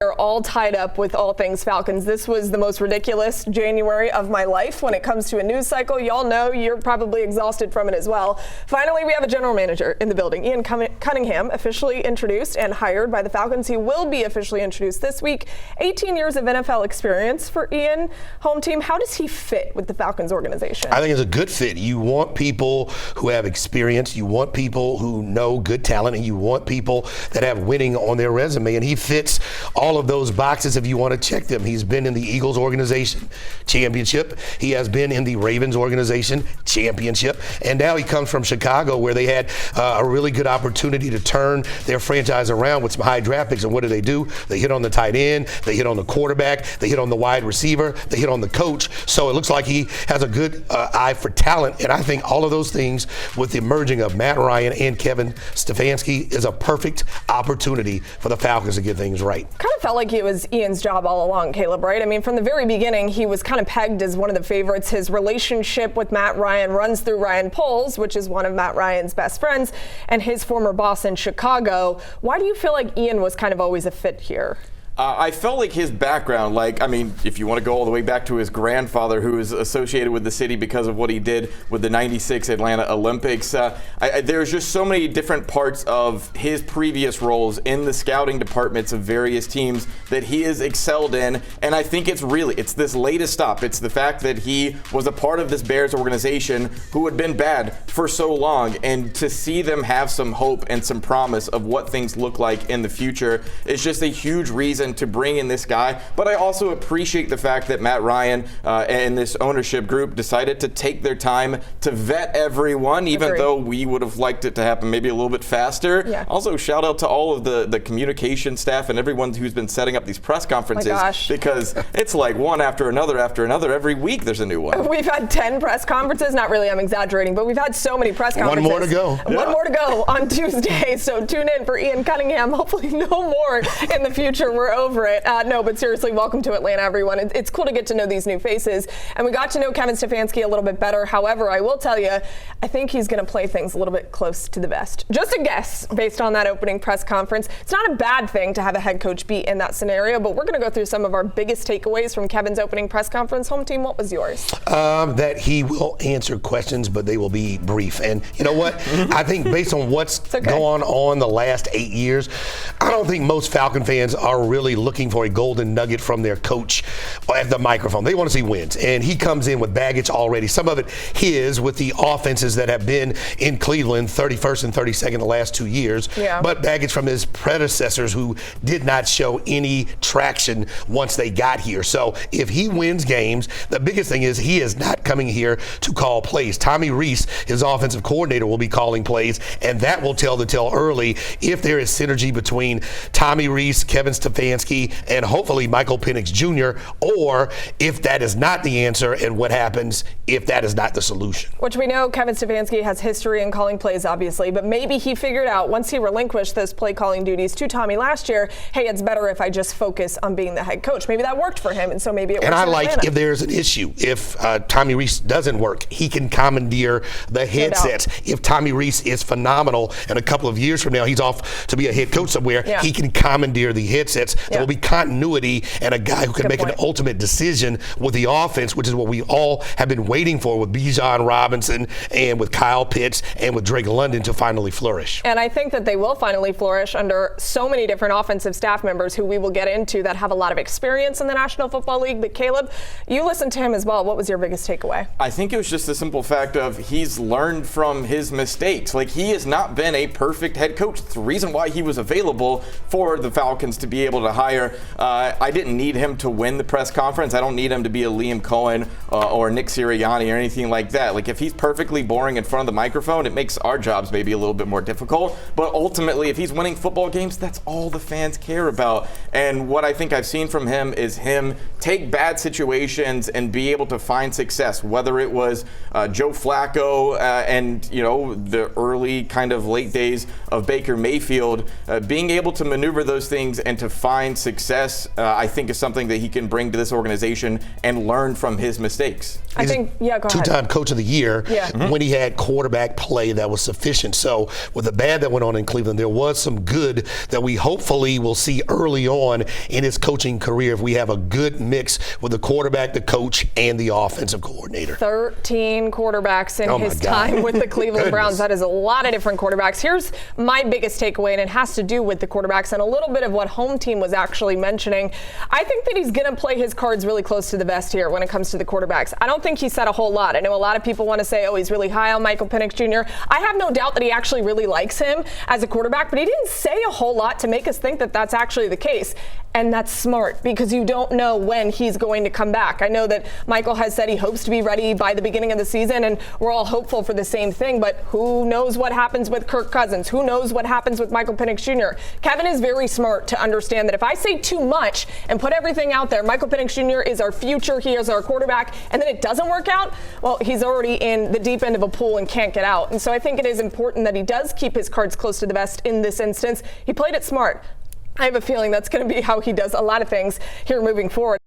They're all tied up with all things Falcons. This was the most ridiculous January of my life when it comes to a news cycle. Y'all know you're probably exhausted from it as well. Finally, we have a general manager in the building. Ian Cunningham, officially introduced and hired by the Falcons. He will be officially introduced this week. 18 years of NFL experience for Ian. Home team, how does he fit with the Falcons organization? I think it's a good fit. You want people who have experience. You want people who know good talent, and you want people that have winning on their resume. And he fits all of those boxes if you want to check them. He's been in the Eagles organization, championship. He has been in the Ravens organization, championship. And now he comes from Chicago, where they had a really good opportunity to turn their franchise around with some high draft picks. And what do? They hit on the tight end, they hit on the quarterback, they hit on the wide receiver, they hit on the coach. So it looks like he has a good eye for talent. And I think all of those things, with the merging of Matt Ryan and Kevin Stefanski, is a perfect opportunity for the Falcons to get things right. Kind of felt like it was Ian's job all along, Caleb, right? I mean, from the very beginning, he was kind of pegged as one of the favorites. His relationship with Matt Ryan runs through Ryan Poles, which is one of Matt Ryan's best friends, and his former boss in Chicago. Why do you feel like Ian was kind of always a fit here? I felt like his background, if you want to go all the way back to his grandfather, who is associated with the city because of what he did with the '96 Atlanta Olympics, there's just so many different parts of his previous roles in the scouting departments of various teams that he has excelled in. And I think it's this latest stop. It's the fact that he was a part of this Bears organization who had been bad for so long. And to see them have some hope and some promise of what things look like in the future is just a huge reason to bring in this guy. But I also appreciate the fact that Matt Ryan and this ownership group decided to take their time to vet everyone, even though we would have liked it to happen maybe a little bit faster. Yeah. Also, shout out to all of the communication staff and everyone who's been setting up these press conferences, because it's like one after another. Every week there's a new one. We've had 10 press conferences. Not really, I'm exaggerating, but we've had so many press conferences. One more to go. One more to go on Tuesday. So tune in for Ian Cunningham. Hopefully no more in the future. We're over it. No, but seriously, welcome to Atlanta, everyone. It's cool to get to know these new faces. And we got to know Kevin Stefanski a little bit better. However, I will tell you, I think he's going to play things a little bit close to the vest. Just a guess based on that opening press conference. It's not a bad thing to have a head coach be in that scenario, but we're going to go through some of our biggest takeaways from Kevin's opening press conference. Home team, what was yours? That he will answer questions, but they will be brief. And you know what? I think based on what's gone on the last 8 years, I don't think most Falcon fans are really looking for a golden nugget from their coach at the microphone. They want to see wins. And he comes in with baggage already. Some of it his, with the offenses that have been in Cleveland 31st and 32nd the last 2 years. Yeah. But baggage from his predecessors who did not show any traction once they got here. So if he wins games, the biggest thing is he is not coming here to call plays. Tommy Rees, his offensive coordinator, will be calling plays, and that will tell the tale early if there is synergy between Tommy Rees, Kevin Stefanski, and hopefully Michael Penix Jr., or if that is not the answer, and what happens if that is not the solution. Which we know Kevin Stefanski has history in calling plays, obviously, but maybe he figured out once he relinquished those play calling duties to Tommy last year, hey, it's better if I just focus on being the head coach. Maybe that worked for him, and so maybe it works. And I like Atlanta. If there's an issue, if Tommy Rees doesn't work, he can commandeer the headsets. If Tommy Rees is phenomenal and a couple of years from now he's off to be a head coach somewhere, he can commandeer the headsets. There will be continuity and a guy who can make an ultimate decision with the offense, which is what we all have been waiting for with Bijan Robinson and with Kyle Pitts and with Drake London to finally flourish. And I think that they will finally flourish under so many different offensive staff members who we will get into that have a lot of experience in the National Football League. But Caleb, you listened to him as well. What was your biggest takeaway? I think it was just the simple fact of he's learned from his mistakes. Like, he has not been a perfect head coach. It's the reason why he was available for the Falcons to be able to hire. I didn't need him to win the press conference. I don't need him to be a Liam Cohen or Nick Sirianni or anything like that. Like, if he's perfectly boring in front of the microphone, it makes our jobs maybe a little bit more difficult. But ultimately, if he's winning football games, that's all the fans care about. And what I think I've seen from him is him take bad situations and be able to find success, whether it was Joe Flacco and, the early kind of late days of Baker Mayfield, being able to maneuver those things and to find find success, I think is something that he can bring to this organization and learn from his mistakes. I think, go ahead. Two-time coach of the year when he had quarterback play that was sufficient. So with the bad that went on in Cleveland, there was some good that we hopefully will see early on in his coaching career if we have a good mix with the quarterback, the coach, and the offensive coordinator. 13 quarterbacks in his time with the Cleveland Browns. That is a lot of different quarterbacks. Here's my biggest takeaway, and it has to do with the quarterbacks and a little bit of what Hometeam was actually mentioning. I think that he's going to play his cards really close to the vest here when it comes to the quarterbacks. I don't think he said a whole lot. I know a lot of people want to say, oh, he's really high on Michael Penix Jr. I have no doubt that he actually really likes him as a quarterback, but he didn't say a whole lot to make us think that that's actually the case. And that's smart because you don't know when he's going to come back. I know that Michael has said he hopes to be ready by the beginning of the season, and we're all hopeful for the same thing, but who knows what happens with Kirk Cousins? Who knows what happens with Michael Penix Jr.? Kevin is very smart to understand that if I say too much and put everything out there, Michael Penix Jr. is our future, he is our quarterback, and then it doesn't work out, well, he's already in the deep end of a pool and can't get out. And so I think it is important that he does keep his cards close to the vest in this instance. He played it smart. I have a feeling that's going to be how he does a lot of things here moving forward.